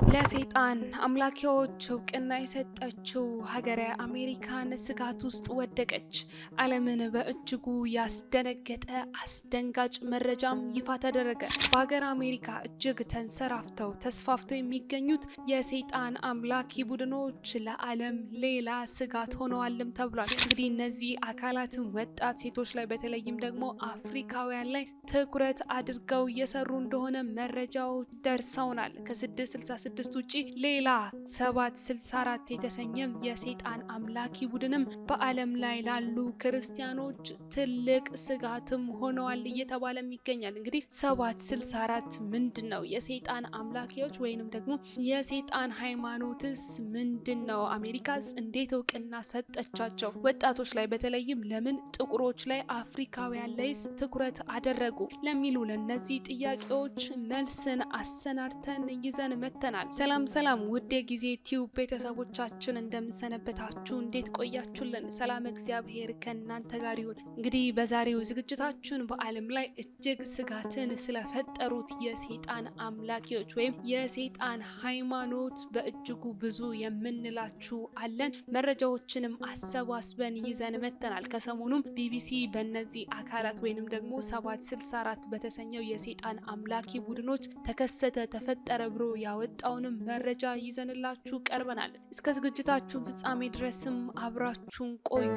ለሰይጣን አምላኪዎች እውቅና የሰጠችው ሀገረ አሜሪካን ስጋት ውስጥ ወደቀች። ዓለምን በእጅጉ ያስደነገጠ አስደንጋጭ መረጃም ይፋ ተደረገ። በሀገረ አሜሪካ እጅግ ተንሰራፍተው ተስፋፍተው የሚገኙት የሰይጣን አምላኪ ቡድኖች ለዓለም ሌላ ስጋት ሆነዋልም ተብሏል። እንግዲህ እነዚህ አካላትም ወጣት ሴቶች ላይ በተለይም ደግሞ አፍሪካውያን ላይ ትኩረት አድርገው እየሰሩ እንደሆነ መረጃዎች ደርሰውናል። ከ666 ውጪ ሌላ 764 የተሰኘም የሰይጣን አምላኪ ቡድንም በዓለም ላይ ላሉ ክርስቲያኖች ትልቅ ስጋትም ሆነዋል እየተባለም ይገኛል። እንግዲህ 764 ምንድነው? የሰይጣን አምላኪዎች ወይንም ደግሞ የሰይጣን ሃይማኖትስ ምንድነው? አሜሪካስ እንዴት እውቅና ሰጠቻቸው? ወጣቶች ላይ በተለይም ለምን ጥቁሮች ላይ አፍሪካውያን ላይስ ትኩረት አደረጉ ለሚሉ ለነዚህ ጥያቄዎች መልስን አሰናድተን ይዘን መተናል። ሰላም ውድ የጊዜ ቲዩብ ቤተሰቦቻችን እንደምንሰነበታችሁ፣ እንዴት ቆያችሁልን? ሰላም እግዚአብሔር ከእናንተ ጋር ይሁን። እንግዲህ በዛሬው ዝግጅታችን በዓለም ላይ እጅግ ስጋትን ስለፈጠሩት የሰይጣን አምላኪዎች ወይም የሰይጣን ሃይማኖት በእጅጉ ብዙ የምንላችሁ አለን። መረጃዎችንም አሰባስበን ይዘን መተናል። ከሰሞኑም ቢቢሲ በእነዚህ አካላት ወይንም ደግሞ 764 በተሰኘው የሰይጣን አምላኪ ቡድኖች ተከሰተ ተፈጠረ ብሎ ያወጣውንም መረጃ ይዘንላችሁ ቀርበናል። እስከ ዝግጅታችሁ ፍጻሜ ድረስም አብራችሁን ቆዩ።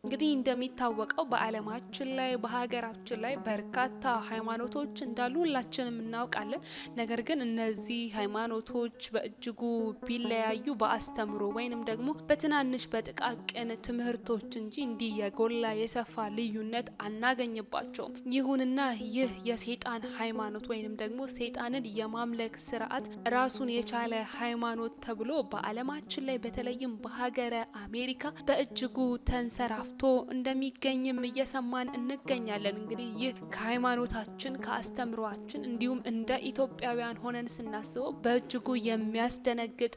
እንግዲህ እንደሚታወቀው በዓለማችን ላይ በሀገራችን ላይ በርካታ ሃይማኖቶች እንዳሉ ሁላችንም እናውቃለን። ነገር ግን እነዚህ ሃይማኖቶች በእጅጉ ቢለያዩ በአስተምሮ ወይንም ደግሞ በትናንሽ በጥቃቅን ትምህርቶች እንጂ እንዲህ የጎላ የሰፋ ልዩነት አናገኝባቸውም። ይሁንና ይህ የሰይጣን ሃይማኖት ወይንም ደግሞ ሰይጣንን የማምለክ ስርዓት ራሱን የቻለ ሃይማኖት ተብሎ በዓለማችን ላይ በተለይም በሀገረ አሜሪካ በእጅጉ ተንሰራፍቶ እንደሚገኝም እየሰማን እንገኛለን። እንግዲህ ይህ ከሃይማኖታችን ከአስተምሯችን እንዲሁም እንደ ኢትዮጵያውያን ሆነን ስናስበው በእጅጉ የሚያስደነግጥ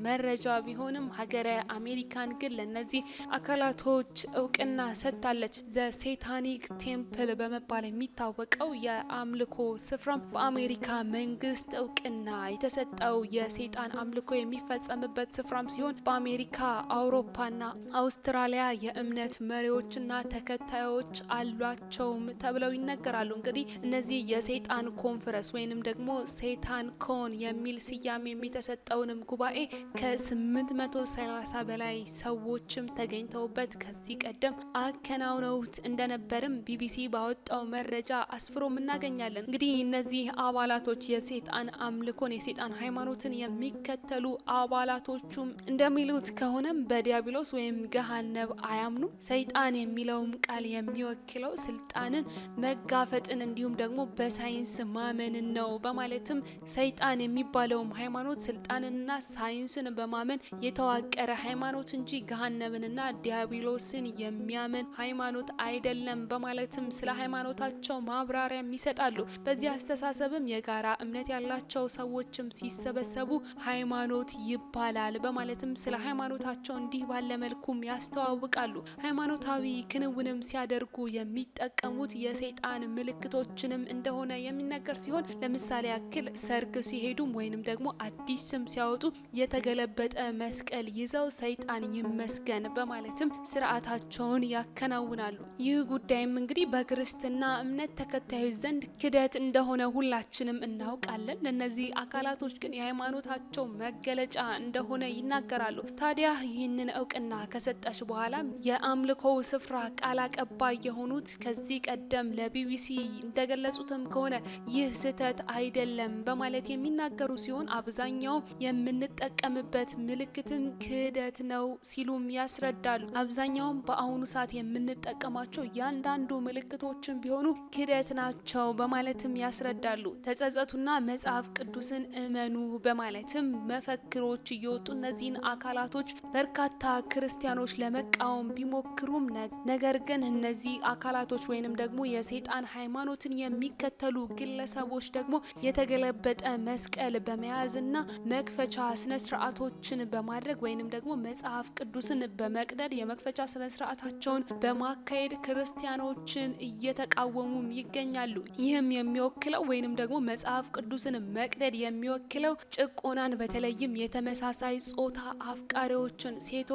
መረጃ ቢሆንም ሀገረ አሜሪካን ግን ለነዚህ አካላቶች እውቅና ሰጥታለች። ዘ ሴታኒክ ቴምፕል በመባል የሚታወቀው የአምልኮ ስፍራም በአሜሪካ መንግስት እውቅና የተሰጠው የሰይጣን አምልኮ የሚፈጸምበት ስፍራም ሲሆን በአሜሪካ አውሮፓና አውስትራሊያ የእምነት መሪዎችና ተከታዮች አሏቸውም ተብለው ይነገራሉ። እንግዲህ እነዚህ የሰይጣን ኮንፈረንስ ወይንም ደግሞ ሴታን ኮን የሚል ስያሜ የተሰጠውንም ጉባኤ ከ830 በላይ ሰዎችም ተገኝተውበት ከዚህ ቀደም አከናውነውት እንደነበርም ቢቢሲ ባወጣው መረጃ አስፍሮም እናገኛለን። እንግዲህ እነዚህ አባላቶች የሰይጣን አምልኮን የሰይጣን ሃይማኖትን የሚከተሉ አባላቶቹም እንደሚሉት ከሆነም በዲያብሎስ ወይም ገሃነብ አያምኑ። ሰይጣን የሚለውም ቃል የሚወክለው ስልጣንን መጋፈጥን እንዲሁም ደግሞ በሳይንስ ማመንን ነው በማለትም ሰይጣን የሚባለውም ሃይማኖት ስልጣንንና ሳይንስን በማመን የተዋቀረ ሃይማኖት እንጂ ገሃነብንና ዲያብሎስን የሚያምን ሃይማኖት አይደለም በማለትም ስለ ሃይማኖታቸው ማብራሪያ ይሰጣሉ። በዚህ አስተሳሰብም የጋራ እምነት ያላቸው ሰዎችም ሲሰበሰቡ ሃይማኖት ይባላል በማለትም ስለ ሃይማኖታቸው እንዲህ ባለ መልኩም ያስተዋውቃሉ። ሃይማኖታዊ ክንውንም ሲያደርጉ የሚጠቀሙት የሰይጣን ምልክቶችንም እንደሆነ የሚነገር ሲሆን ለምሳሌ ያክል ሰርግ ሲሄዱም ወይንም ደግሞ አዲስ ስም ሲያወጡ የተገለበጠ መስቀል ይዘው ሰይጣን ይመስገን በማለትም ስርዓታቸውን ያከናውናሉ። ይህ ጉዳይም እንግዲህ በክርስትና እምነት ተከታዮች ዘንድ ክደት እንደሆነ ሁላችንም እናውቃለን። ለነዚህ አካላቶች ግን የሃይማኖታቸው መገለጫ እንደሆነ ይናገራሉ። ታዲያ ይህንን እውቅና ከሰጠች በኋላ የአምልኮው ስፍራ ቃል አቀባይ የሆኑት ከዚህ ቀደም ለቢቢሲ እንደገለጹትም ከሆነ ይህ ስህተት አይደለም በማለት የሚናገሩ ሲሆን አብዛኛው የምንጠቀምበት ምልክትም ክህደት ነው ሲሉም ያስረዳሉ። አብዛኛውም በአሁኑ ሰዓት የምንጠቀማቸው እያንዳንዱ ምልክቶችን ቢሆኑ ክህደት ናቸው በማለትም ያስረዳሉ። ተጸጸቱና መጽሐፍ ቅዱስን እመኑ በማለትም መፈክሮች እየወጡ እነዚህን አካላቶች በርካታ በርካታ ክርስቲያኖች ለመቃወም ቢሞክሩም ነገር ግን እነዚህ አካላቶች ወይንም ደግሞ የሰይጣን ሃይማኖትን የሚከተሉ ግለሰቦች ደግሞ የተገለበጠ መስቀል በመያዝና መክፈቻ ስነ ስርዓቶችን በማድረግ ወይንም ደግሞ መጽሐፍ ቅዱስን በመቅደድ የመክፈቻ ስነ ስርዓታቸውን በማካሄድ ክርስቲያኖችን እየተቃወሙም ይገኛሉ። ይህም የሚወክለው ወይንም ደግሞ መጽሐፍ ቅዱስን መቅደድ የሚወክለው ጭቆናን፣ በተለይም የተመሳሳይ ጾታ አፍቃሪዎችን፣ ሴቶችን፣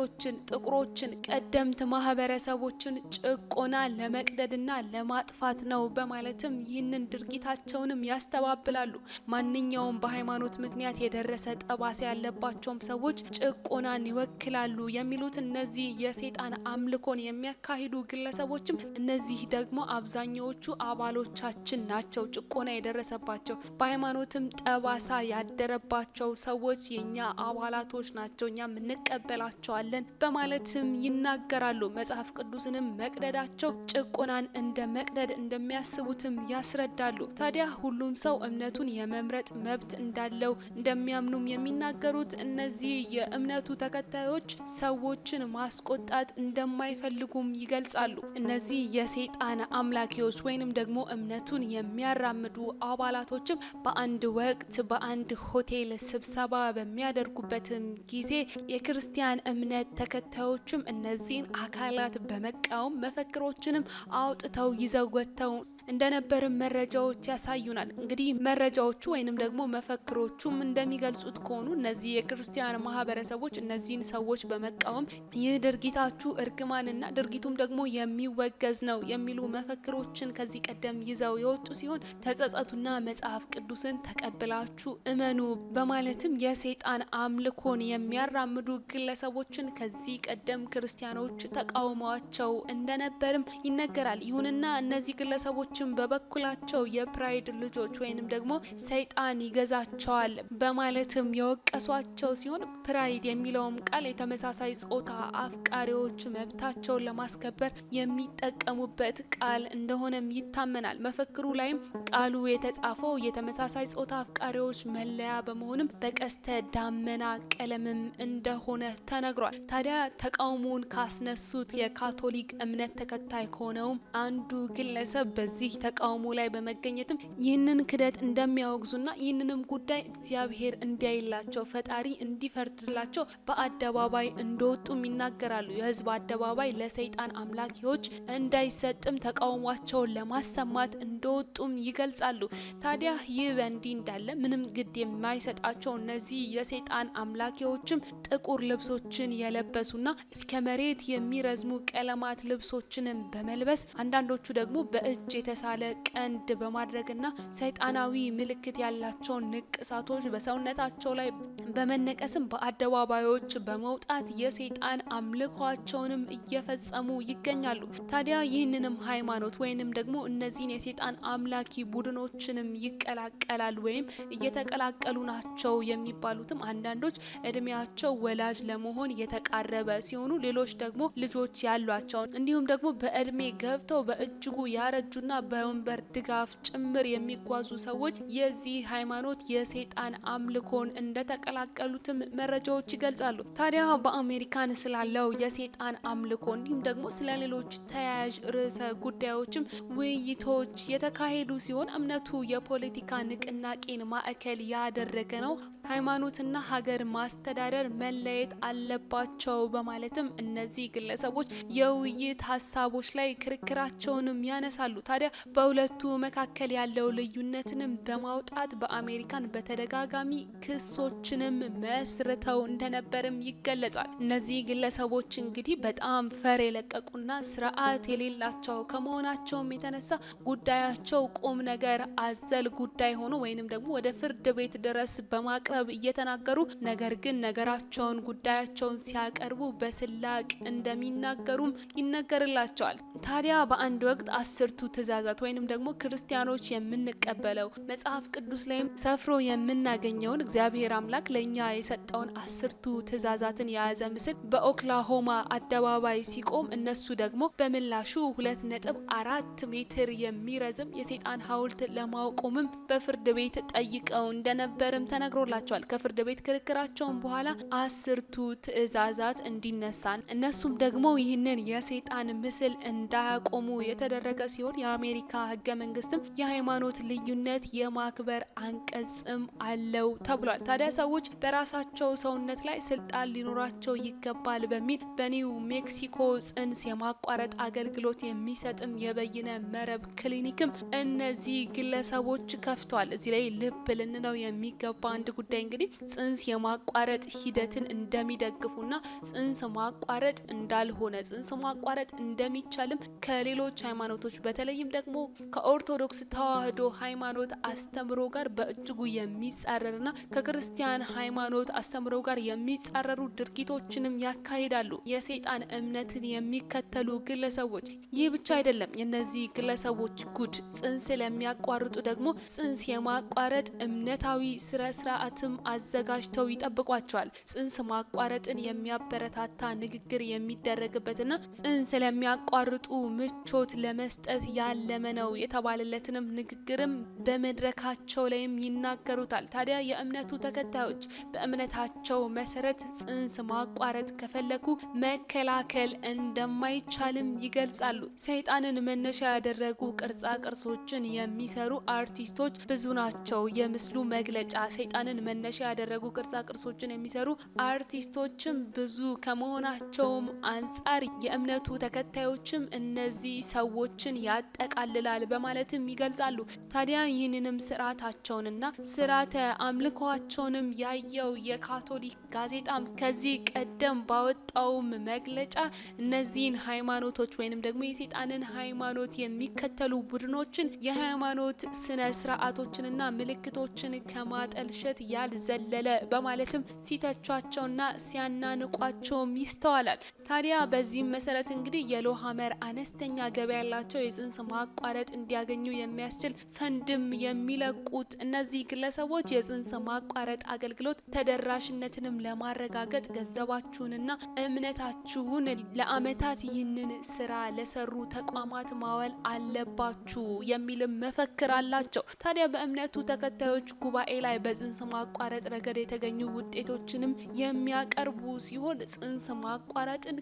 ጥቁሮችን፣ ቀደምት ማህበረሰቦችን ጭቆና ለመቅደድና ለማጥፋት ነው በማለትም ይህንን ድርጊታቸውንም ያስተባብላሉ። ማንኛውም በሃይማኖት ምክንያት የደረሰ ጠባሳ ያለባቸውም ሰዎች ጭቆናን ይወክላሉ የሚሉት እነዚህ የሰይጣን አምልኮን የሚያካሂዱ ግለሰቦችም እነዚህ ደግሞ አብዛኛዎቹ አባሎቻችን ናቸው። ጭቆና የደረሰባቸው በሃይማኖትም ጠባሳ ያደረባቸው ሰዎች የኛ አባላቶች ናቸው፣ እኛም እንቀበላቸዋለን በማለትም ይናገራሉ። መጽሐፍ ቅዱስንም መቅደዳቸው ጭቆናን እንደ መቅደድ እንደሚያስቡትም ያስረዳሉ። ታዲያ ሁሉም ሰው እምነቱን የመምረጥ መብት እንዳለው እንደሚያምኑም የሚናገሩት እነዚህ የእምነቱ ተከታዮች ሰዎችን ማስቆጣት እንደማይፈልጉም ይገልጻሉ። እነዚህ የሰይጣን አምላኪዎች ወይንም ደግሞ እምነቱን የሚያራምዱ አባላቶችም በአንድ ወቅት በአንድ ሆቴል ስብሰባ በሚያደርጉበትም ጊዜ የክርስቲያን እምነት ተከታዮችም እነዚህን አካላት በመቃወም መፈክሮችንም አውጥተው ይዘው ወጥተው እንደነበርም መረጃዎች ያሳዩናል። እንግዲህ መረጃዎቹ ወይንም ደግሞ መፈክሮቹም እንደሚገልጹት ከሆኑ እነዚህ የክርስቲያን ማህበረሰቦች እነዚህን ሰዎች በመቃወም ይህ ድርጊታችሁ እርግማንና ድርጊቱም ደግሞ የሚወገዝ ነው የሚሉ መፈክሮችን ከዚህ ቀደም ይዘው የወጡ ሲሆን ተጸጸቱና መጽሐፍ ቅዱስን ተቀብላችሁ እመኑ በማለትም የሰይጣን አምልኮን የሚያራምዱ ግለሰቦችን ከዚህ ቀደም ክርስቲያኖች ተቃውሟቸው እንደነበርም ይነገራል። ይሁንና እነዚህ ግለሰቦች በበኩላቸው የፕራይድ ልጆች ወይንም ደግሞ ሰይጣን ይገዛቸዋል በማለትም የወቀሷቸው ሲሆን ፕራይድ የሚለውም ቃል የተመሳሳይ ጾታ አፍቃሪዎች መብታቸውን ለማስከበር የሚጠቀሙበት ቃል እንደሆነም ይታመናል። መፈክሩ ላይም ቃሉ የተጻፈው የተመሳሳይ ጾታ አፍቃሪዎች መለያ በመሆንም በቀስተ ዳመና ቀለምም እንደሆነ ተነግሯል። ታዲያ ተቃውሞውን ካስነሱት የካቶሊክ እምነት ተከታይ ከሆነውም አንዱ ግለሰብ በዚህ ተቃውሞ ላይ በመገኘትም ይህንን ክደት እንደሚያወግዙና ይህንንም ጉዳይ እግዚአብሔር እንዲያይላቸው ፈጣሪ እንዲፈርድላቸው በአደባባይ እንደወጡም ይናገራሉ። የህዝብ አደባባይ ለሰይጣን አምላኪዎች እንዳይሰጥም ተቃውሟቸውን ለማሰማት እንደወጡም ይገልጻሉ። ታዲያ ይህ በእንዲህ እንዳለ ምንም ግድ የማይሰጣቸው እነዚህ የሰይጣን አምላኪዎችም ጥቁር ልብሶችን የለበሱና እስከ መሬት የሚረዝሙ ቀለማት ልብሶችንም በመልበስ አንዳንዶቹ ደግሞ በእጅ የተሳለ ቀንድ በማድረግና ሰይጣናዊ ምልክት ያላቸውን ንቅሳቶች በሰውነታቸው ላይ በመነቀስም በአደባባዮች በመውጣት የሰይጣን አምልኳቸውንም እየፈጸሙ ይገኛሉ። ታዲያ ይህንንም ሃይማኖት ወይንም ደግሞ እነዚህን የሰይጣን አምላኪ ቡድኖችንም ይቀላቀላል ወይም እየተቀላቀሉ ናቸው የሚባሉትም አንዳንዶች እድሜያቸው ወላጅ ለመሆን የተቃረበ ሲሆኑ፣ ሌሎች ደግሞ ልጆች ያሏቸው እንዲሁም ደግሞ በእድሜ ገብተው በእጅጉ ያረጁና በወንበር ድጋፍ ጭምር የሚጓዙ ሰዎች የዚህ ሃይማኖት የሰይጣን አምልኮን እንደተቀላቀሉትም መረጃዎች ይገልጻሉ። ታዲያ በአሜሪካን ስላለው የሰይጣን አምልኮ እንዲሁም ደግሞ ስለሌሎች ተያያዥ ርዕሰ ጉዳዮችም ውይይቶች የተካሄዱ ሲሆን እምነቱ የፖለቲካ ንቅናቄን ማዕከል ያደረገ ነው፣ ሃይማኖትና ሀገር ማስተዳደር መለየት አለባቸው በማለትም እነዚህ ግለሰቦች የውይይት ሀሳቦች ላይ ክርክራቸውንም ያነሳሉ። ታዲያ በሁለቱ መካከል ያለው ልዩነትንም በማውጣት በአሜሪካን በተደጋጋሚ ክሶችንም መስርተው እንደነበርም ይገለጻል። እነዚህ ግለሰቦች እንግዲህ በጣም ፈር የለቀቁና ስርዓት የሌላቸው ከመሆናቸውም የተነሳ ጉዳያቸው ቁም ነገር አዘል ጉዳይ ሆኖ ወይንም ደግሞ ወደ ፍርድ ቤት ድረስ በማቅረብ እየተናገሩ ነገር ግን ነገራቸውን ጉዳያቸውን ሲያቀርቡ በስላቅ እንደሚናገሩም ይነገርላቸዋል። ታዲያ በአንድ ወቅት 10ቱ ትእዛዛት ትእዛዛት ወይንም ደግሞ ክርስቲያኖች የምንቀበለው መጽሐፍ ቅዱስ ላይም ሰፍሮ የምናገኘውን እግዚአብሔር አምላክ ለኛ የሰጠውን 10ቱ ትእዛዛትን የያዘ ምስል በኦክላሆማ አደባባይ ሲቆም እነሱ ደግሞ በምላሹ 2.4 ሜትር የሚረዝም የሰይጣን ሐውልት ለማቆምም በፍርድ ቤት ጠይቀው እንደነበርም ተነግሮላቸዋል። ከፍርድ ቤት ክርክራቸውን በኋላ 10ቱ ትእዛዛት እንዲነሳን እነሱም ደግሞ ይህንን የሰይጣን ምስል እንዳያቆሙ የተደረገ ሲሆን የአሜሪካ ህገ መንግስትም የሃይማኖት ልዩነት የማክበር አንቀጽም አለው ተብሏል። ታዲያ ሰዎች በራሳቸው ሰውነት ላይ ስልጣን ሊኖራቸው ይገባል በሚል በኒው ሜክሲኮ ጽንስ የማቋረጥ አገልግሎት የሚሰጥም የበይነ መረብ ክሊኒክም እነዚህ ግለሰቦች ከፍቷል። እዚህ ላይ ልብ ልንለው የሚገባ አንድ ጉዳይ እንግዲህ ጽንስ የማቋረጥ ሂደትን እንደሚደግፉና ጽንስ ማቋረጥ እንዳልሆነ ጽንስ ማቋረጥ እንደሚቻልም ከሌሎች ሃይማኖቶች በተለይም ደግሞ ከኦርቶዶክስ ተዋህዶ ሃይማኖት አስተምሮ ጋር በእጅጉ የሚጻረርና ከክርስቲያን ሃይማኖት አስተምሮ ጋር የሚጻረሩ ድርጊቶችንም ያካሂዳሉ የሰይጣን እምነትን የሚከተሉ ግለሰቦች። ይህ ብቻ አይደለም የነዚህ ግለሰቦች ጉድ። ጽንስ ለሚያቋርጡ ደግሞ ጽንስ የማቋረጥ እምነታዊ ስነ ስርዓትም አዘጋጅተው ይጠብቋቸዋል። ጽንስ ማቋረጥን የሚያበረታታ ንግግር የሚደረግበትና ጽንስ ለሚያቋርጡ ምቾት ለመስጠት ያለመ ነው የተባለለትንም ንግግርም በመድረካቸው ላይም ይናገሩታል። ታዲያ የእምነቱ ተከታዮች በእምነታቸው መሰረት ጽንስ ማቋረጥ ከፈለጉ መከላከል እንደማይቻልም ይገልጻሉ። ሰይጣንን መነሻ ያደረጉ ቅርጻ ቅርጾችን የሚሰሩ አርቲስቶች ብዙ ናቸው። የምስሉ መግለጫ ሰይጣንን መነሻ ያደረጉ ቅርጻ ቅርጾችን የሚሰሩ አርቲስቶችም ብዙ ከመሆናቸውም አንጻር የእምነቱ ተከታዮችም እነዚህ ሰዎችን ያጠቃልላል በማለትም ይገልጻሉ። ታዲያ ይህንንም ስርዓታቸውንና ስርዓተ አምልኮአቸውንም ያየው የካቶሊክ ጋዜጣም ከዚህ ቀደም ባወጣውም መግለጫ እነዚህን ሃይማኖቶች ወይንም ደግሞ የሰይጣንን ሃይማኖት የሚከተሉ ቡድኖችን የሃይማኖት ስነ ስርዓቶችንና ምልክቶችን ከማጠልሸት ያልዘለለ በማለትም ሲተቿቸውና ሲያናንቋቸውም ይስተዋላል። ታዲያ በዚህም መሰረት እንግዲህ የሎ ሐመር አነስተኛ ገቢ ያላቸው የጽንስ ማቋረጥ እንዲያገኙ የሚያስችል ፈንድም የሚለቁት እነዚህ ግለሰቦች የጽንስ ማቋረጥ አገልግሎት ተደራሽነትንም ለማረጋገጥ ገንዘባችሁንና እምነታችሁን ለአመታት ይህንን ስራ ለሰሩ ተቋማት ማዋል አለባችሁ የሚልም መፈክር አላቸው። ታዲያ በእምነቱ ተከታዮች ጉባኤ ላይ በጽንስ ማቋረጥ ረገድ የተገኙ ውጤቶችንም የሚያቀርቡ ሲሆን ጽንስ ማቋረጥን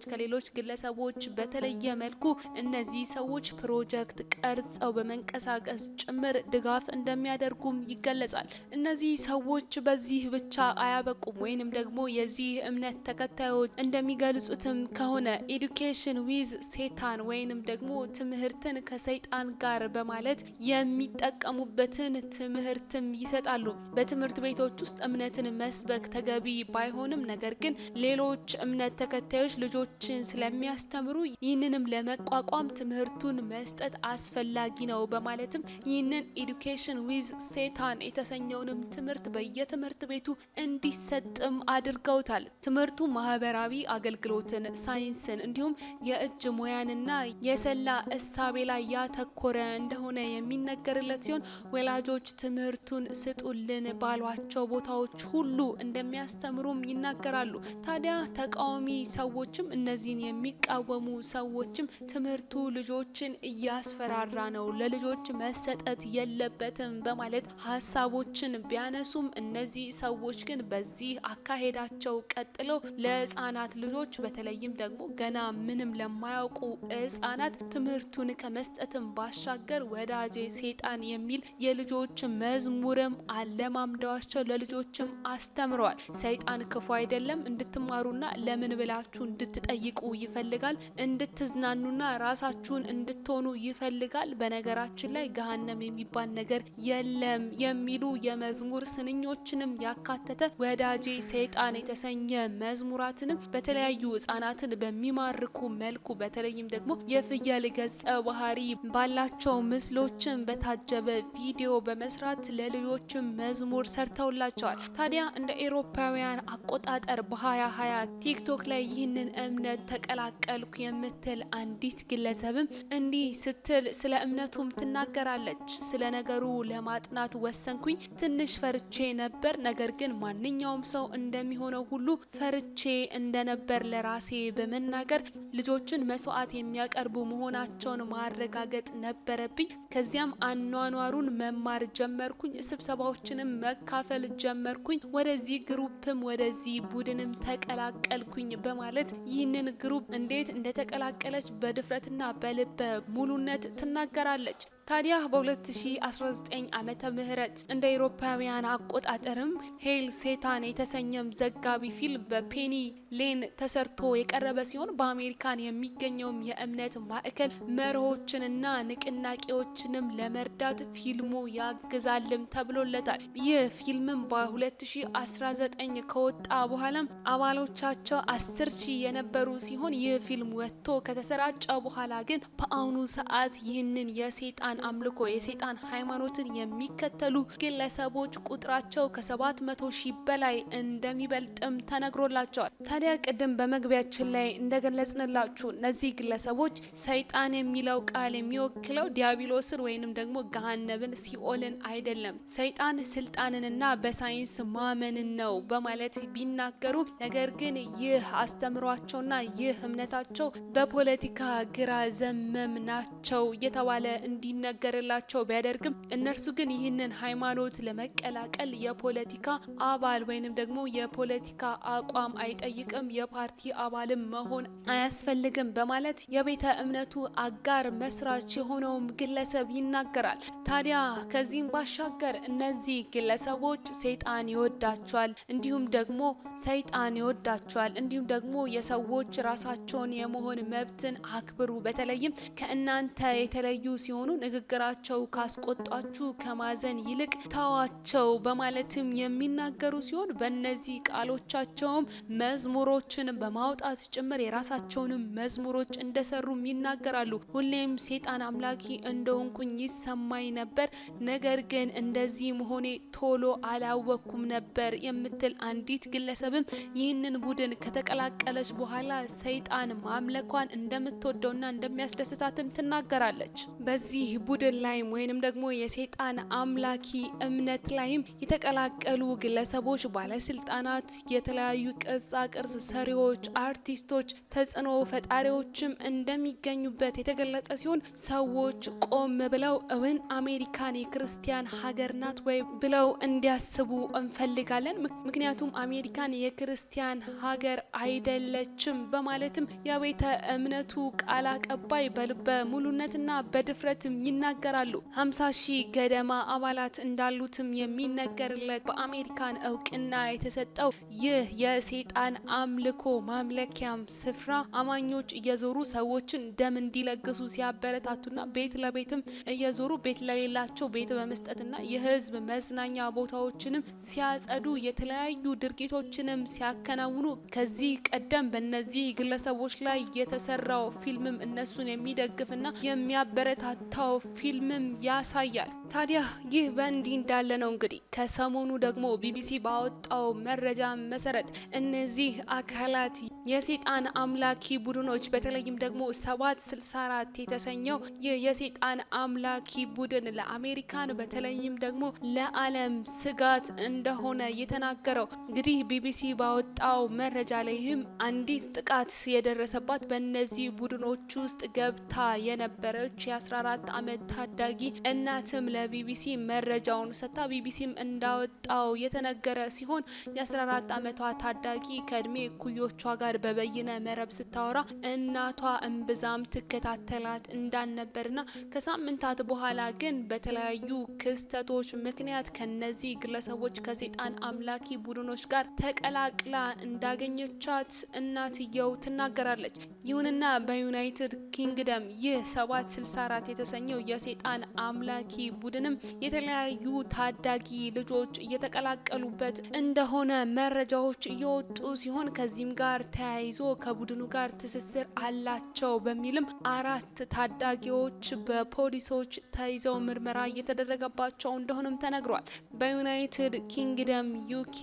ከሌሎች ግለሰቦች በተለየ መልኩ እነዚህ ሰዎች ፕሮጀክት ቀርጸው በመንቀሳቀስ ጭምር ድጋፍ እንደሚያደርጉም ይገለጻል። እነዚህ ሰዎች በዚህ ብቻ አያበቁም። ወይንም ደግሞ የዚህ እምነት ተከታዮች እንደሚገልጹትም ከሆነ ኤዱኬሽን ዊዝ ሴታን ወይንም ደግሞ ትምህርትን ከሰይጣን ጋር በማለት የሚጠቀሙበትን ትምህርትም ይሰጣሉ። በትምህርት ቤቶች ውስጥ እምነትን መስበክ ተገቢ ባይሆንም ነገር ግን ሌሎች እምነት ተከታዮች ልጆችን ስለሚያስተምሩ ይህንንም ለመቋቋም ትምህርቱን መስጠት አስፈላጊ ነው በማለትም ይህንን ኤዱኬሽን ዊዝ ሴታን የተሰኘውንም ትምህርት በየትምህርት ቤቱ እንዲሰጥም አድርገውታል። ትምህርቱ ማህበራዊ አገልግሎትን፣ ሳይንስን እንዲሁም የእጅ ሙያንና የሰላ እሳቤ ላይ ያተኮረ እንደሆነ የሚነገርለት ሲሆን ወላጆች ትምህርቱን ስጡልን ባሏቸው ቦታዎች ሁሉ እንደሚያስተምሩም ይናገራሉ። ታዲያ ተቃዋሚ ሰዎችም እነዚህን የሚቃወሙ ሰዎችም ትምህርቱ ልጆችን እያስፈራራ ነው፣ ለልጆች መሰጠት የለበትም በማለት ሀሳቦችን ቢያነሱም እነዚህ ሰዎች ግን በዚህ አካሄዳቸው ቀጥለው ለህፃናት ልጆች በተለይም ደግሞ ገና ምንም ለማያውቁ ህፃናት ትምህርቱን ከመስጠትም ባሻገር ወዳጄ ሰይጣን የሚል የልጆች መዝሙርም አለማምደዋቸው ለልጆችም አስተምረዋል። ሰይጣን ክፉ አይደለም፣ እንድትማሩና ለምን ብላችሁ እንድትጠይቁ ይፈልጋል፣ እንድትዝናኑና ራሳችሁን እንድትሆኑ ይፈልጋል። በነገራችን ላይ ገሃነም የሚባል ነገር የለም የሚሉ የመዝሙር ስንኞችንም ያካተተ ወዳጄ ሰይጣን የተሰኘ መዝሙራትንም በተለያዩ ህጻናትን በሚማርኩ መልኩ በተለይም ደግሞ የፍየል ገጸ ባህሪ ባላቸው ምስሎችን በታጀበ ቪዲዮ በመስራት ለልጆችም መዝሙር ሰርተውላቸዋል። ታዲያ እንደ ኤሮፓውያን አቆጣጠር በ2020 ቲክቶክ ላይ ይህንን እምነት ተቀላቀልኩ የምትል አንዲት ግለሰብ ግለሰብም እንዲህ ስትል ስለ እምነቱም ትናገራለች። ስለ ነገሩ ለማጥናት ወሰንኩኝ። ትንሽ ፈርቼ ነበር፣ ነገር ግን ማንኛውም ሰው እንደሚሆነው ሁሉ ፈርቼ እንደነበር ለራሴ በመናገር ልጆችን መስዋዕት የሚያቀርቡ መሆናቸውን ማረጋገጥ ነበረብኝ። ከዚያም አኗኗሩን መማር ጀመርኩኝ። ስብሰባዎችንም መካፈል ጀመርኩኝ። ወደዚህ ግሩፕም ወደዚህ ቡድንም ተቀላቀልኩኝ በማለት ይህንን ግሩፕ እንዴት እንደተቀላቀለች በድፍረትና በልበ ሙሉነት ትናገራለች። ታዲያ በ2019 ዓመተ ምህረት እንደ አውሮፓውያን አቆጣጠርም ሄል ሴታን የተሰኘም ዘጋቢ ፊልም በፔኒ ሌን ተሰርቶ የቀረበ ሲሆን በአሜሪካን የሚገኘውም የእምነት ማዕከል መርሆችንና ንቅናቄዎችንም ለመርዳት ፊልሙ ያግዛልም ተብሎለታል። ይህ ፊልምም በ2019 ከወጣ በኋላም አባሎቻቸው 10,000 የነበሩ ሲሆን ይህ ፊልም ወጥቶ ከተሰራጨ በኋላ ግን በአሁኑ ሰዓት ይህንን የሴጣን አምልኮ የሴጣን ሃይማኖትን የሚከተሉ ግለሰቦች ቁጥራቸው ከ700,000 በላይ እንደሚበልጥም ተነግሮላቸዋል። ታዲያ ቅድም በመግቢያችን ላይ እንደገለጽንላችሁ እነዚህ ግለሰቦች ሰይጣን የሚለው ቃል የሚወክለው ዲያብሎስን ወይንም ደግሞ ገሃነብን ሲኦልን አይደለም፣ ሰይጣን ስልጣንንና በሳይንስ ማመንን ነው በማለት ቢናገሩ፣ ነገር ግን ይህ አስተምሯቸውና ይህ እምነታቸው በፖለቲካ ግራ ዘመም ናቸው እየተባለ እንዲነገርላቸው ቢያደርግም እነርሱ ግን ይህንን ሃይማኖት ለመቀላቀል የፖለቲካ አባል ወይንም ደግሞ የፖለቲካ አቋም አይጠይቅም፣ የፓርቲ አባልም መሆን አያስፈልግም በማለት የቤተ እምነቱ አጋር መስራች የሆነውም ግለሰብ ይናገራል። ታዲያ ከዚህም ባሻገር እነዚህ ግለሰቦች ሰይጣን ይወዳቸዋል፣ እንዲሁም ደግሞ ሰይጣን ይወዳቸዋል፣ እንዲሁም ደግሞ የሰዎች ራሳቸውን የመሆን መብትን አክብሩ፣ በተለይም ከእናንተ የተለዩ ሲሆኑ ንግግራቸው ካስቆጣችሁ ከማዘን ይልቅ ተዋቸው በማለትም የሚናገሩ ሲሆን በእነዚህ ቃሎቻቸውም መዝሙሮችን በማውጣት ጭምር የራሳቸውንም መዝሙሮች እንደሰሩም ይናገራሉ። ሁሌም ሰይጣን አምላኪ እንደሆንኩኝ ይሰማኝ ነበር፣ ነገር ግን እንደዚህ መሆኔ ቶሎ አላወኩም ነበር የምትል አንዲት ግለሰብም ይህንን ቡድን ከተቀላቀለች በኋላ ሰይጣን ማምለኳን እንደምትወደውና እንደሚያስደስታትም ትናገራለች። በዚህ ቡድን ላይም ወይንም ደግሞ የሰይጣን አምላኪ እምነት ላይም የተቀላቀሉ ግለሰቦች፣ ባለስልጣናት፣ የተለያዩ ቅርጻ ቅርጽ ሰሪዎች፣ አርቲስቶች፣ ተጽዕኖ ፈጣሪዎችም እንደሚገኙበት የተገለጸ ሲሆን ሰዎች ቆም ብለው እውን አሜሪካን የክርስቲያን ሀገር ናት ወይ ብለው እንዲያስቡ እንፈልጋለን፣ ምክንያቱም አሜሪካን የክርስቲያን ሀገር አይደለችም በማለትም የቤተ እምነቱ ቃል አቀባይ በልበ ሙሉነትና በድፍረትም ይናገራሉ። 50,000 ገደማ አባላት እንዳሉትም የሚነገርለት በአሜሪካን እውቅና የተሰጠው ይህ የሰይጣን አምልኮ ማምለኪያም ስፍራ አማኞች እየዞሩ ሰዎችን ደም እንዲለግሱ ሲያበረታቱና ቤት ለቤትም እየዞሩ ቤት ለሌላቸው ቤት በመስጠትና የህዝብ መዝናኛ ቦታዎችንም ሲያጸዱ የተለያዩ ድርጊቶችንም ሲያከናውኑ ከዚህ ቀደም በእነዚህ ግለሰቦች ላይ የተሰራው ፊልምም እነሱን የሚደግፍና የሚያበረታታው ፊልምም ያሳያል። ታዲያ ይህ በእንዲህ እንዳለ ነው እንግዲህ ከሰሞኑ ደግሞ ቢቢሲ ባወጣው መረጃ መሰረት እነዚህ አካላት የሰይጣን አምላኪ ቡድኖች በተለይም ደግሞ 764 የተሰኘው የሰይጣን አምላኪ ቡድን ለአሜሪካን በተለይም ደግሞ ለዓለም ስጋት እንደሆነ የተናገረው እንግዲህ ቢቢሲ ባወጣው መረጃ ላይም አንዲት ጥቃት የደረሰባት በእነዚህ ቡድኖች ውስጥ ገብታ የነበረች የ14 ዓመት ታዳጊ እናትም ለቢቢሲ መረጃውን ሰጥታ ቢቢሲም እንዳወጣው የተነገረ ሲሆን የ14 ዓመቷ ታዳጊ ከእድሜ እኩዮቿ ጋር በበይነ መረብ ስታወራ እናቷ እምብዛም ትከታተላት እንዳልነበርና ከሳምንታት በኋላ ግን በተለያዩ ክስተቶች ምክንያት ከነዚህ ግለሰቦች ከሰይጣን አምላኪ ቡድኖች ጋር ተቀላቅላ እንዳገኘቻት እናትየው ትናገራለች። ይሁንና በዩናይትድ ኪንግደም ይህ 764 የተሰኘው የተሰኘው የሰይጣን አምላኪ ቡድንም የተለያዩ ታዳጊ ልጆች እየተቀላቀሉበት እንደሆነ መረጃዎች እየወጡ ሲሆን ከዚህም ጋር ተያይዞ ከቡድኑ ጋር ትስስር አላቸው በሚልም 4 ታዳጊዎች በፖሊሶች ተይዘው ምርመራ እየተደረገባቸው እንደሆነም ተነግሯል። በዩናይትድ ኪንግደም ዩኬ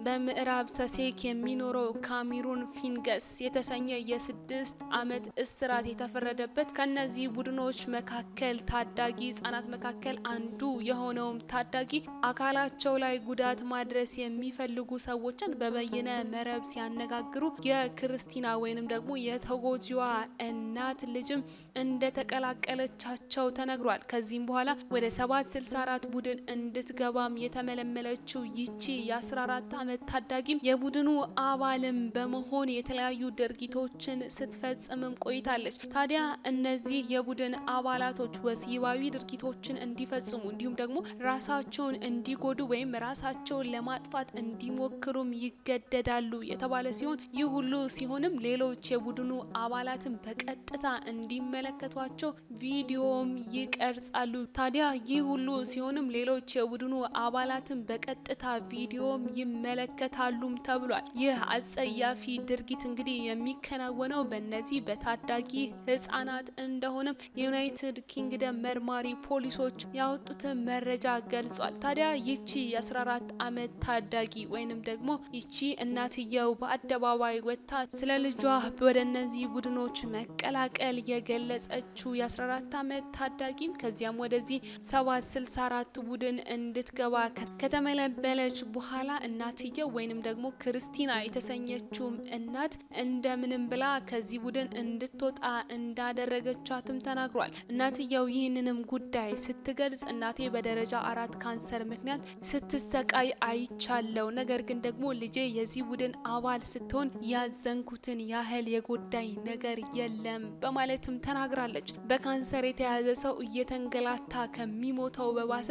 በምዕራብ ሰሴክ የሚኖረው ካሜሩን ፊንገስ የተሰኘ የ6 ዓመት እስራት የተፈረደበት ከነዚህ ቡድኖች መካከል ታዳጊ ህጻናት መካከል አንዱ የሆነውም ታዳጊ አካላቸው ላይ ጉዳት ማድረስ የሚፈልጉ ሰዎችን በበይነ መረብ ሲያነጋግሩ የክርስቲና ወይንም ደግሞ የተጎጂዋ እናት ልጅም እንደተቀላቀለቻቸው ተነግሯል። ከዚህም በኋላ ወደ 764 ቡድን እንድትገባም የተመለመለችው ይቺ የ14 ዓመት ታዳጊም የቡድኑ አባልም በመሆን የተለያዩ ድርጊቶችን ስትፈጽምም ቆይታለች። ታዲያ እነዚህ የቡድን አባላቶች ወሲባዊ ድርጊቶችን እንዲፈጽሙ እንዲሁም ደግሞ ራሳቸውን እንዲጎዱ ወይም ራሳቸውን ለማጥፋት እንዲሞክሩም ይገደዳሉ የተባለ ሲሆን ይህ ሁሉ ሲሆንም ሌሎች የቡድኑ አባላትን በቀጥታ እንዲመለከቷቸው ቪዲዮም ይቀርጻሉ። ታዲያ ይህ ሁሉ ሲሆንም ሌሎች የቡድኑ አባላትን በቀጥታ ቪዲዮም ይመለከታሉም ተብሏል። ይህ አጸያፊ ድርጊት እንግዲህ የሚከናወነው በእነዚህ በታዳጊ ህጻናት እንደሆነም የዩናይትድ ኪንግደም መርማሪ ፖሊሶች ያወጡትን መረጃ ገልጿል። ታዲያ ይቺ የ14 ዓመት ታዳጊ ወይንም ደግሞ ይቺ እናትየው በአደባባይ ወጥታ ስለ ልጇ ወደ እነዚህ ቡድኖች መቀላቀል የገለጸችው የ14 ዓመት ታዳጊም ከዚያም ወደዚህ 764 ቡድን እንድትገባ ከተመለመለች በኋላ እናትየው ወይንም ደግሞ ክርስቲና የተሰኘችውም እናት እንደምንም ብላ ከዚህ ቡድን እንድትወጣ እንዳደረገቻትም ተናግሯል። እናትየው ይህንንም ጉዳይ ስትገልጽ እናቴ በደረጃ 4 ካንሰር ምክንያት ስትሰቃይ አይቻለው፣ ነገር ግን ደግሞ ልጄ የዚህ ቡድን አባል ስትሆን ያዘንኩትን ያህል የጎዳኝ ነገር የለም በማለትም ተናግራለች። በካንሰር የተያዘ ሰው እየተንገላታ ከሚሞተው በባሰ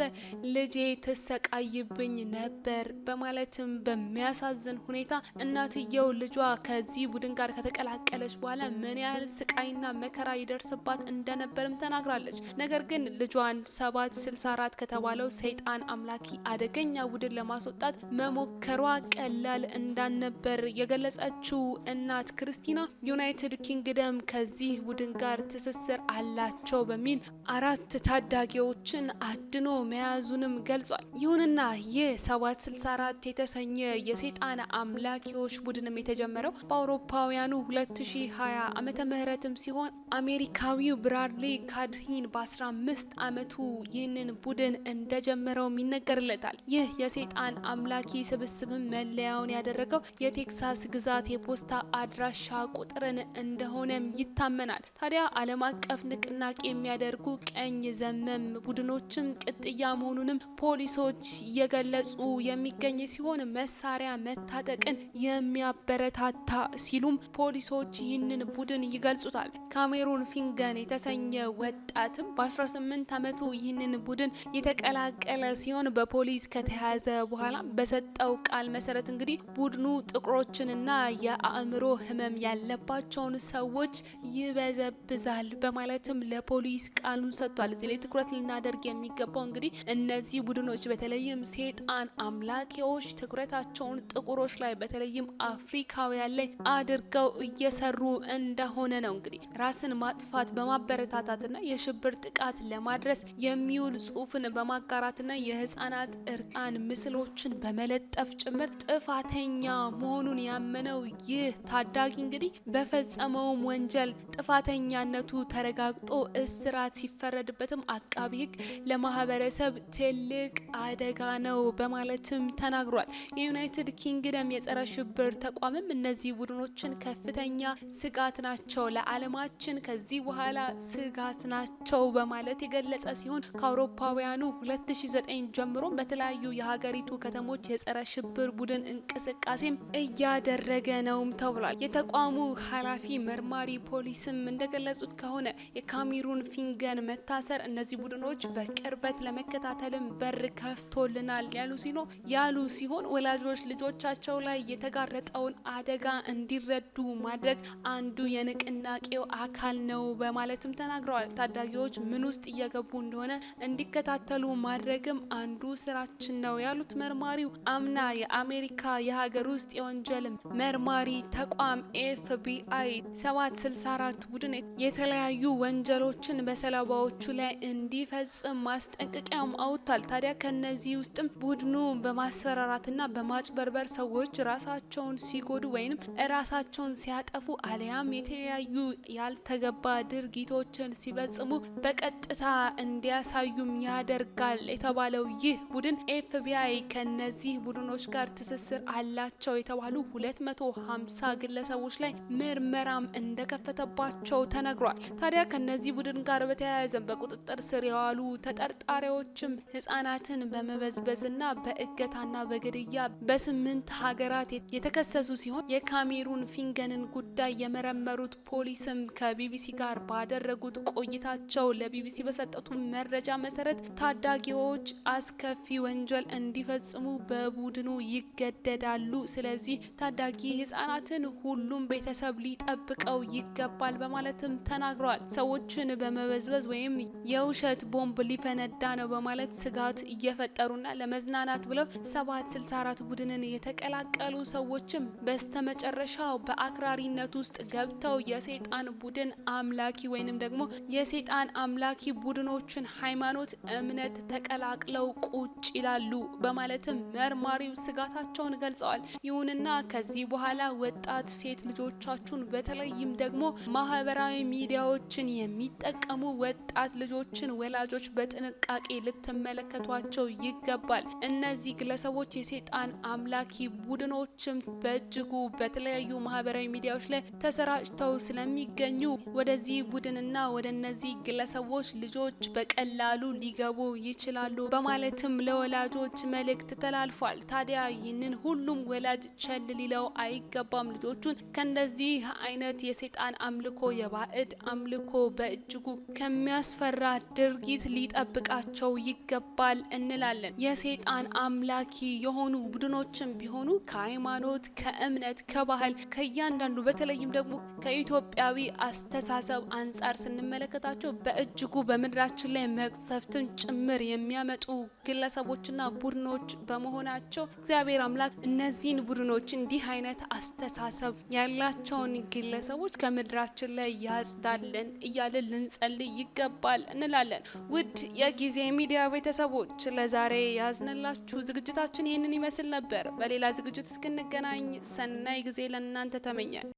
ልጄ ትሰቃይብኝ ነበር በማለትም በሚያሳዝን ሁኔታ እናትየው ልጇ ከዚህ ቡድን ጋር ከተቀላቀለች በኋላ ምን ያህል ስቃይና መከራ ይደርስባት እንደነበርም ተናግራለች። ነገር ግን ልጇን 764 ከተባለው ሰይጣን አምላኪ አደገኛ ቡድን ለማስወጣት መሞከሯ ቀላል እንዳልነበር የገለጸችው እናት ክርስቲና ዩናይትድ ኪንግደም ከዚህ ቡድን ጋር ትስስር አላቸው በሚል 4 ታዳጊዎችን አድኖ መያዙንም ገልጿል። ይሁንና ይህ 764 የተሰኘ የሰይጣን አምላኪዎች ቡድንም የተጀመረው በአውሮፓውያኑ 2020 ዓመተ ምህረትም ሲሆን አሜሪካዊው ብራድሊ ካድሂን በ15 ዓመቱ ይህንን ቡድን እንደጀመረውም ይነገርለታል። ይህ የሰይጣን አምላኪ ስብስብም መለያውን ያደረገው የቴክሳስ ግዛት የፖስታ አድራሻ ቁጥርን እንደሆነም ይታመናል። ታዲያ ዓለም አቀፍ ንቅናቄ የሚያደርጉ ቀኝ ዘመም ቡድኖችም ቅጥያ መሆኑንም ፖሊሶች እየገለጹ የሚገኝ ሲሆን መሳሪያ መታጠቅን የሚያበረታታ ሲሉም ፖሊሶች ይህንን ቡድን ይገልጹታል። ካሜሩን ፊንገን የተሰኘ ወጣትም በ18 ዓመቱ ይህንን ቡድን የተቀላቀለ ሲሆን በፖሊስ ከተያዘ በኋላ በሰጠው ቃል መሰረት እንግዲህ ቡድኑ ጥቁሮችንና የአእምሮ ህመም ያለባቸውን ሰዎች ይበዘብዛል በማለትም ለፖሊስ ቃሉን ሰጥቷል። እዚህ ላይ ትኩረት ልናደርግ የሚገባው እንግዲህ እነዚህ ቡድኖች በተለይም ሰይጣን አምላኪዎች ትኩረታቸውን ጥቁሮች ላይ በተለይም አፍሪካውያን ላይ አድርገው እየሰሩ እንደሆነ ነው። እንግዲህ ራስን ማጥፋት በማበረታታትና የሽብር ጥቃት ለማድረስ የሚውል ጽሁፍን በማጋራትና የህፃናት እርቃን ምስሎችን በመለጠፍ ጭምር ጥፋተኛ መሆኑን ያመነው ይህ ታዳጊ እንግዲህ በፈጸመውም ወንጀል ጥፋተኛነቱ ተረጋግጦ እስራት ሲፈረድበትም አቃቢ ህግ ለማህበረሰብ ትልቅ አደጋ ነው በማለትም ተናግሯል። የዩናይትድ ኪንግደም የጸረ ሽብር ተቋምም እነዚህ ቡድኖችን ከፍተኛ ስጋት ናቸው፣ ለዓለማችን ከዚህ በኋላ ስጋት ናቸው በማለት የገለጸ ሲሆን ከአውሮፓውያኑ 2009 ጀምሮ በተለያዩ የሀገሪቱ ከተሞች የጸረ ሽብር ቡድን እንቅስቃሴም እያደረገ ነውም ተብሏል። የተቋሙ ኃላፊ መርማሪ ፖሊስም እንደገለጹት ከሆነ የካሜሩን ፊንገን መታሰር እነዚህ ቡድኖች በቅርበት ለመከታተልም በር ከፍቶልናል ያሉ ሲሆን ወላጆች ልጆቻቸው ላይ የተጋረጠውን አደጋ እንዲረዱ ማድረግ አንዱ የንቅናቄው አካል ነው በማለትም ተናግረዋል። ታዳጊዎች ሰዎች ምን ውስጥ እየገቡ እንደሆነ እንዲከታተሉ ማድረግም አንዱ ስራችን ነው ያሉት መርማሪው አምና የአሜሪካ የሀገር ውስጥ የወንጀል መርማሪ ተቋም FBI 764 ቡድን የተለያዩ ወንጀሎችን በሰለባዎቹ ላይ እንዲፈጽም ማስጠንቀቂያም አውጥቷል። ታዲያ ከነዚህ ውስጥም ቡድኑ በማስፈራራትና በማጭበርበር ሰዎች ራሳቸውን ሲጎዱ ወይም ራሳቸውን ሲያጠፉ አሊያም የተለያዩ ያልተገባ ድርጊቶችን ሲፈጽሙ በቀጥታ እንዲያሳዩም ያደርጋል የተባለው ይህ ቡድን FBI ከነዚህ ቡድኖች ጋር ትስስር አላቸው የተባሉ 250 ግለሰቦች ላይ ምርመራም እንደከፈተባቸው ተነግሯል። ታዲያ ከነዚህ ቡድን ጋር በተያያዘ በቁጥጥር ስር የዋሉ ተጠርጣሪዎችም ህጻናትን በመበዝበዝና በእገታና በግድያ በ8 ሀገራት የተከሰሱ ሲሆን የካሜሩን ፊንገንን ጉዳይ የመረመሩት ፖሊስም ከቢቢሲ ጋር ባደረጉት ቆይታቸው ለቢቢሲ በሰጠቱ መረጃ መሰረት ታዳጊዎች አስከፊ ወንጀል እንዲፈጽሙ በቡድኑ ይገደዳሉ። ስለዚህ ታዳጊ ህጻናትን ሁሉም ቤተሰብ ሊጠብቀው ይገባል በማለትም ተናግረዋል። ሰዎችን በመበዝበዝ ወይም የውሸት ቦምብ ሊፈነዳ ነው በማለት ስጋት እየፈጠሩና ለመዝናናት ብለው 764 ቡድንን የተቀላቀሉ ሰዎችም በስተመጨረሻው በአክራሪነት ውስጥ ገብተው የሰይጣን ቡድን አምላኪ ወይንም ደግሞ የሰይጣን አምላኪ ቡድኖችን ሃይማኖት እምነት ተቀላቅለው ቁጭ ይላሉ በማለትም መርማሪው ስጋታቸውን ገልጸዋል። ይሁንና ከዚህ በኋላ ወጣት ሴት ልጆቻችሁን በተለይም ደግሞ ማህበራዊ ሚዲያዎችን የሚጠቀሙ ወጣት ልጆችን ወላጆች በጥንቃቄ ልትመለከቷቸው ይገባል። እነዚህ ግለሰቦች የሰይጣን አምላኪ ቡድኖችም በእጅጉ በተለያዩ ማህበራዊ ሚዲያዎች ላይ ተሰራጭተው ስለሚገኙ ወደዚህ ቡድንና ወደ እነዚህ ግለሰቦች ልጆች በቀላሉ ሊገቡ ይችላሉ በማለትም ለወላጆች መልእክት ተላልፏል። ታዲያ ይህንን ሁሉም ወላጅ ቸል ሊለው አይገባም። ልጆቹን ከእንደዚህ አይነት የሰይጣን አምልኮ የባዕድ አምልኮ በእጅጉ ከሚያስፈራ ድርጊት ሊጠብቃቸው ይገባል እንላለን። የሰይጣን አምላኪ የሆኑ ቡድኖችም ቢሆኑ ከሃይማኖት፣ ከእምነት፣ ከባህል ከእያንዳንዱ በተለይም ደግሞ ከኢትዮጵያዊ አስተሳሰብ አንጻር ስንመለከታቸው በእጅጉ በምድራችን ላይ መቅሰፍትን ጭምር የሚያመጡ ግለሰቦችና ቡድኖች በመሆናቸው እግዚአብሔር አምላክ እነዚህን ቡድኖች እንዲህ አይነት አስተሳሰብ ያላቸውን ግለሰቦች ከምድራችን ላይ ያጽዳልን እያልን ልንጸልይ ይገባል እንላለን። ውድ የጊዜ ሚዲያ ቤተሰቦች ለዛሬ ያዝንላችሁ ዝግጅታችን ይህንን ይመስል ነበር። በሌላ ዝግጅት እስክንገናኝ ሰናይ ጊዜ ለእናንተ ተመኛል።